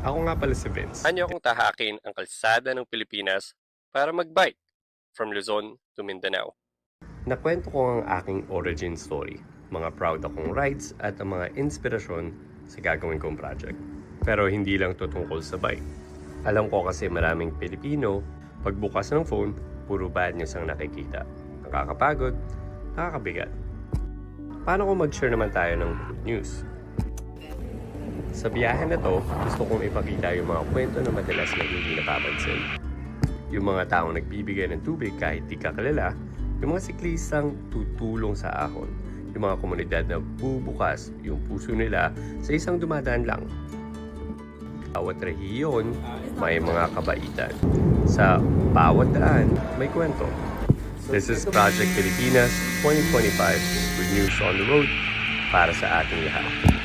Ako nga pala si Vince. Anyo kong tahakin ang kalsada ng Pilipinas para mag-bike from Luzon to Mindanao. Nakwento ko ang aking origin story, mga proud akong rides at ang mga inspirasyon sa gagawin kong project. Pero hindi lang to tungkol sa bike. Alam ko kasi maraming Pilipino, pagbukas ng phone, puro bad news ang nakikita. Nakakapagod, nakakabigat. Paano kung mag-share naman tayo ng good news? Sa biyahe na to, gusto kong ipakita yung mga kwento na madalas na hindi napapansin. Yung mga taong nagbibigay ng tubig kahit di ka kilala, yung mga siklistang tutulong sa ahon, yung mga komunidad na bubukas yung puso nila sa isang dumadaan lang. Bawat rehiyon, may mga kabaitan. Sa bawat daan, may kwento. This is Project Pilipinas 2025, with news on the road para sa ating lahat.